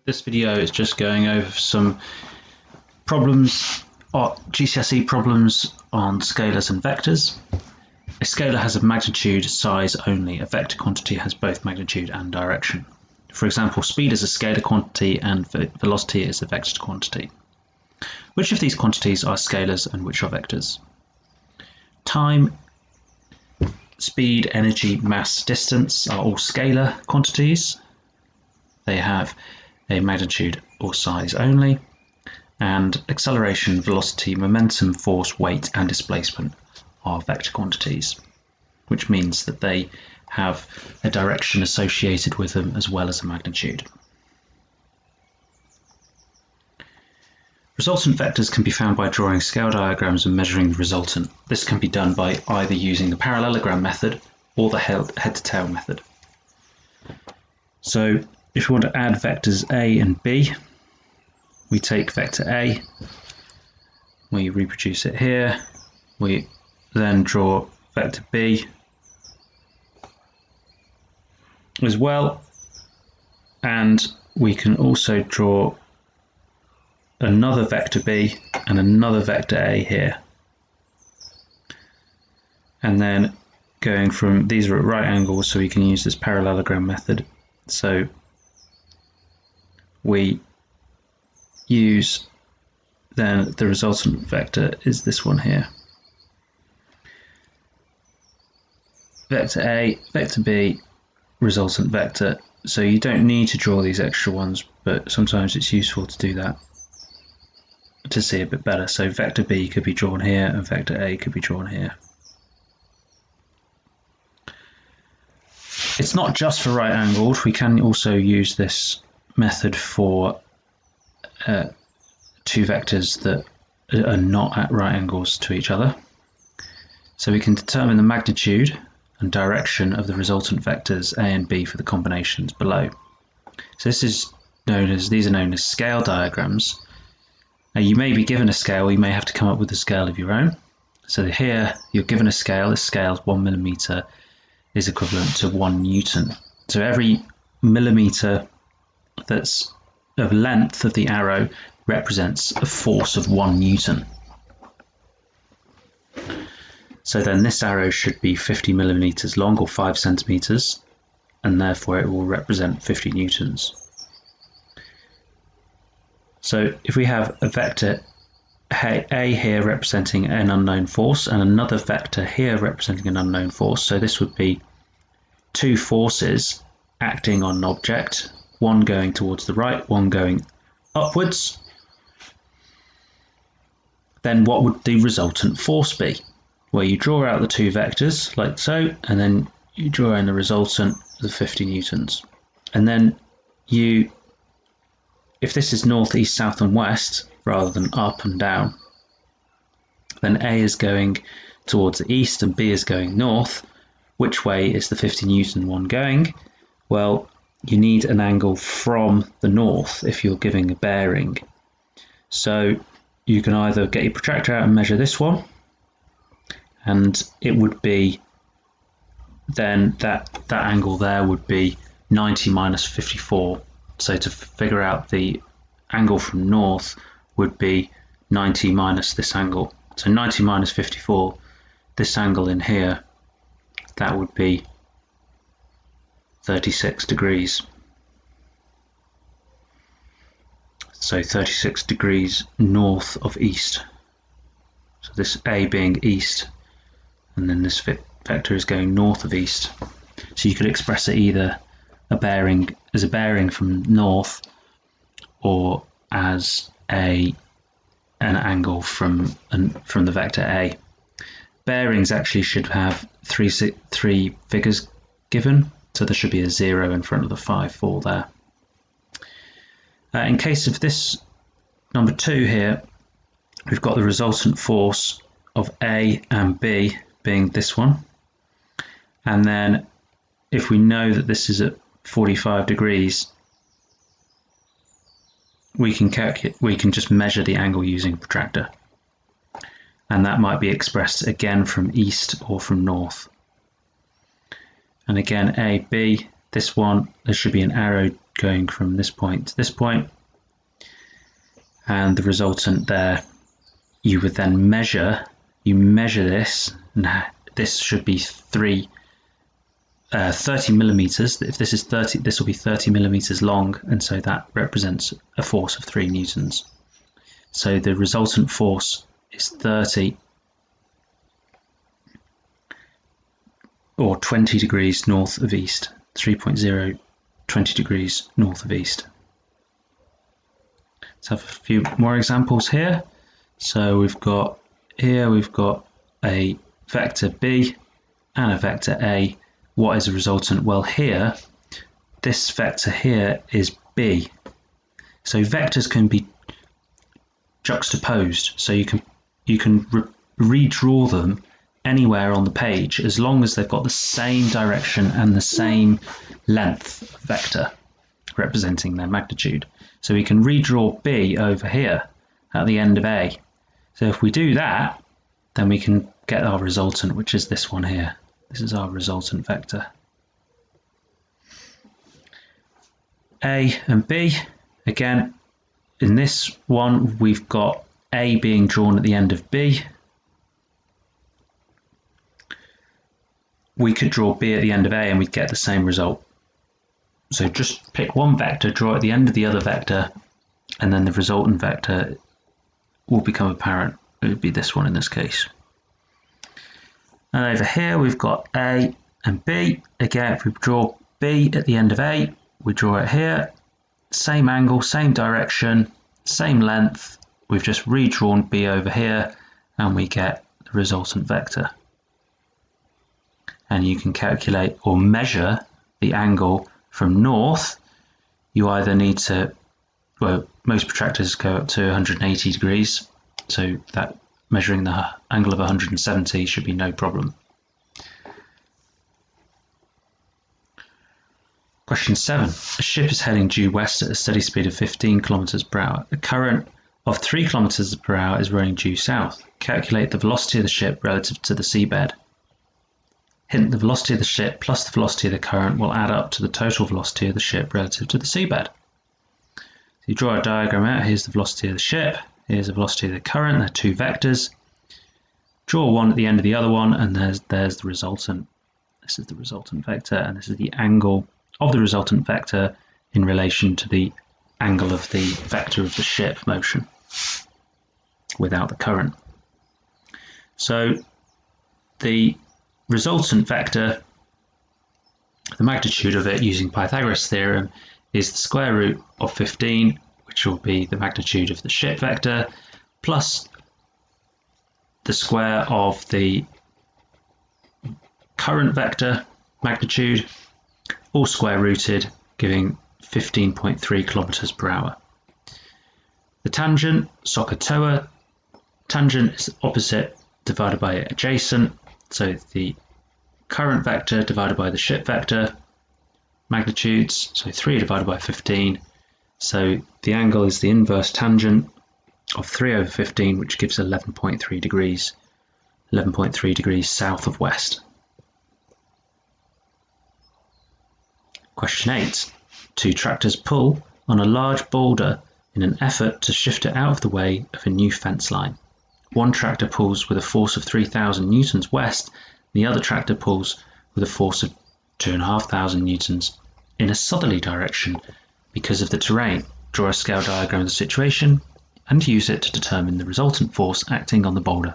This video is just going over some problems, or GCSE problems on scalars and vectors. A scalar has a magnitude size only. A vector quantity has both magnitude and direction. For example, speed is a scalar quantity and velocity is a vector quantity. Which of these quantities are scalars and which are vectors? Time, speed, energy, mass, distance are all scalar quantities. They have a magnitude or size only, and acceleration, velocity, momentum, force, weight and displacement are vector quantities, which means that they have a direction associated with them as well as a magnitude. Resultant vectors can be found by drawing scale diagrams and measuring the resultant. This can be done by either using the parallelogram method or the head-to-tail method. So if we want to add vectors A and B, we take vector A, we reproduce it here, we then draw vector B as well, and we can also draw another vector B and another vector A here. And then going from, these are at right angles, so we can use this parallelogram method. So we use then the resultant vector is this one here. Vector A, vector B, resultant vector. So you don't need to draw these extra ones, but sometimes it's useful to do that to see a bit better. So vector B could be drawn here and vector A could be drawn here. It's not just for right angled, we can also use this method for two vectors that are not at right angles to each other. So we can determine the magnitude and direction of the resultant vectors A and B for the combinations below. So these are known as scale diagrams. Now you may be given a scale, you may have to come up with a scale of your own. So here you're given a scale, this scale is 1 millimeter is equivalent to 1 Newton. So every millimeter that's of length of the arrow represents a force of 1 Newton. So then this arrow should be 50 millimeters long or 5 centimeters, and therefore it will represent 50 newtons. So if we have a vector A here representing an unknown force and another vector here representing an unknown force, so this would be two forces acting on an object, one going towards the right, one going upwards, then what would the resultant force be? Well, you draw out the two vectors like so, and then you draw in the resultant of 50 newtons. And then if this is north, east, south and west rather than up and down, then A is going towards the east and B is going north. Which way is the 50 Newton one going? Well, you need an angle from the north if you're giving a bearing. So you can either get your protractor out and measure this one, and it would be then that angle there would be 90 minus 54. So to figure out the angle from north would be 90 minus this angle. So 90 minus 54, this angle in here, that would be 36 degrees. So 36 degrees north of east. So this A being east, and then this vector is going north of east. So you could express it either as a bearing from north, or as an angle from the vector A. Bearings actually should have three figures given, so there should be a 0 in front of the 5, 4 there. In case of this number 2 here, we've got the resultant force of A and B being this one, and then if we know that this is at 45 degrees, we can just measure the angle using a protractor, and that might be expressed again from east or from north. And again, A, B, this one, there should be an arrow going from this point to this point, and the resultant there, you would then measure this, and this should be 30 millimeters. If this is 30, this will be 30 millimeters long, and so that represents a force of 3 newtons. So the resultant force is 30 or 20 degrees north of east, 3.0, 20 degrees north of east. Let's have a few more examples here. So we've got a vector B and a vector A. What is the resultant? Well, here, this vector here is B. So vectors can be juxtaposed, so you can redraw them anywhere on the page as long as they've got the same direction and the same length vector representing their magnitude. So we can redraw B over here at the end of A. So if we do that, then we can get our resultant, which is this one here. This is our resultant vector. A and B, again, in this one, we've got A being drawn at the end of B. We could draw B at the end of A and we'd get the same result. So just pick one vector, draw it at the end of the other vector, and then the resultant vector will become apparent. It would be this one in this case. And over here we've got A and B. Again, if we draw B at the end of A, we draw it here. Same angle, same direction, same length. We've just redrawn B over here and we get the resultant vector. And you can calculate or measure the angle from north. You either need to, well, most protractors go up to 180 degrees, so that measuring the angle of 170 should be no problem. Question 7. A ship is heading due west at a steady speed of 15 kilometers per hour. A current of 3 kilometers per hour is running due south. Calculate the velocity of the ship relative to the seabed. Hint: the velocity of the ship plus the velocity of the current will add up to the total velocity of the ship relative to the seabed. So you draw a diagram out. Here's the velocity of the ship. Here's the velocity of the current. They're two vectors. Draw one at the end of the other one, and there's the resultant. This is the resultant vector, and this is the angle of the resultant vector in relation to the angle of the vector of the ship motion without the current. So the resultant vector, the magnitude of it using Pythagoras' theorem, is the square root of 15, which will be the magnitude of the ship vector, plus the square of the current vector magnitude, all square rooted, giving 15.3 kilometers per hour. The tangent, SOHCAHTOA, tangent is opposite divided by adjacent, so the current vector divided by the ship vector magnitudes, so 3 divided by 15, so the angle is the inverse tangent of 3 over 15, which gives 11.3 degrees, 11.3 degrees south of west. Question 8. 2 tractors pull on a large boulder in an effort to shift it out of the way of a new fence line. One tractor pulls with a force of 3,000 newtons west, and the other tractor pulls with a force of 2,500 newtons in a southerly direction because of the terrain. Draw a scale diagram of the situation and use it to determine the resultant force acting on the boulder.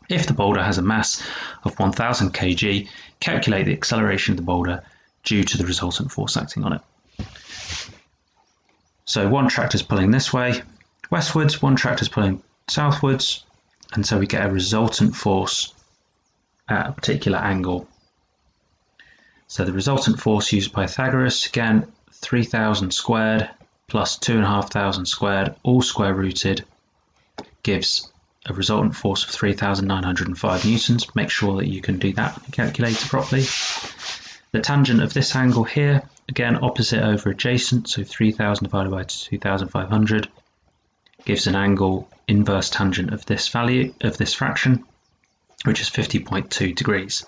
If the boulder has a mass of 1,000 kg, calculate the acceleration of the boulder due to the resultant force acting on it. So one tractor is pulling this way, westwards, one tractor is pulling southwards, and so we get a resultant force at a particular angle. So the resultant force used Pythagoras, again, 3,000 squared plus 2,500 squared, all square rooted, gives a resultant force of 3,905 newtons. Make sure that you can do that on your calculator properly. The tangent of this angle here, again, opposite over adjacent, so 3,000 divided by 2,500 gives an angle inverse tangent of this value, of this fraction, which is 50.2 degrees.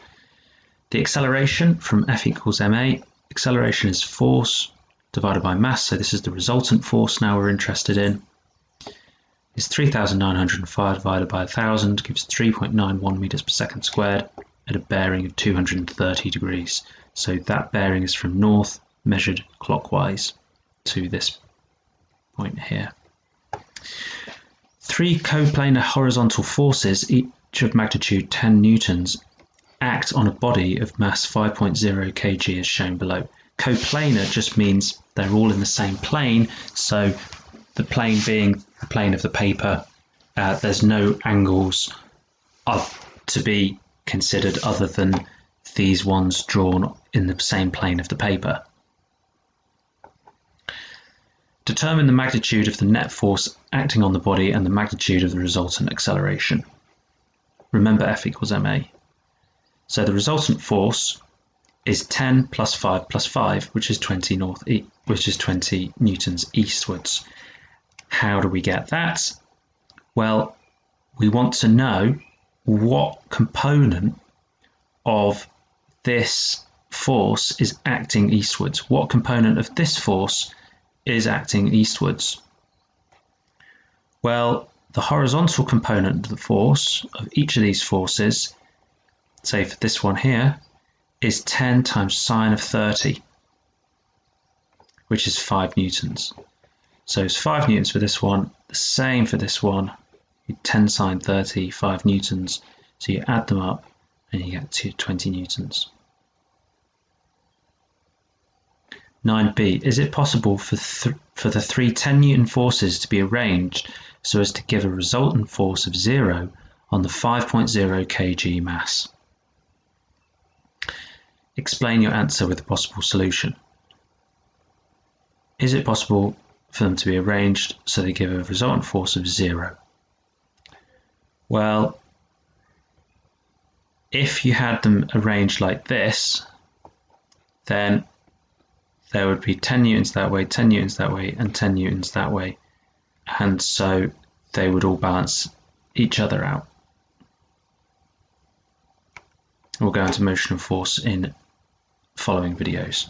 The acceleration from F equals ma, acceleration is force divided by mass, so this is the resultant force now we're interested in, is 3,905 divided by 1,000 gives 3.91 meters per second squared at a bearing of 230 degrees. So that bearing is from north, measured clockwise to this point here. 3 coplanar horizontal forces, each of magnitude 10 newtons, act on a body of mass 5.0 kg as shown below. Coplanar just means they're all in the same plane, so the plane being the plane of the paper, there's no angles to be considered other than these ones drawn in the same plane of the paper. Determine the magnitude of the net force acting on the body and the magnitude of the resultant acceleration. Remember F equals ma. So the resultant force is 10 plus 5 plus 5, which is 20 newtons eastwards. How do we get that? Well, we want to know what component of this force is acting eastwards. What component of this force is acting eastwards? Well, the horizontal component of the force of each of these forces, say for this one here, is 10 times sine of 30, which is 5 newtons. So it's 5 newtons for this one, the same for this one, 10 sine 30, 5 newtons. So you add them up and you get to 20 newtons. 9b, is it possible for the 3 10 newton forces to be arranged so as to give a resultant force of 0 on the 5.0 kg mass? Explain your answer with a possible solution. Is it possible for them to be arranged so they give a resultant force of 0? Well, if you had them arranged like this, then there would be 10 newtons that way, 10 newtons that way, and 10 newtons that way, and so they would all balance each other out. We'll go into motion and force in following videos.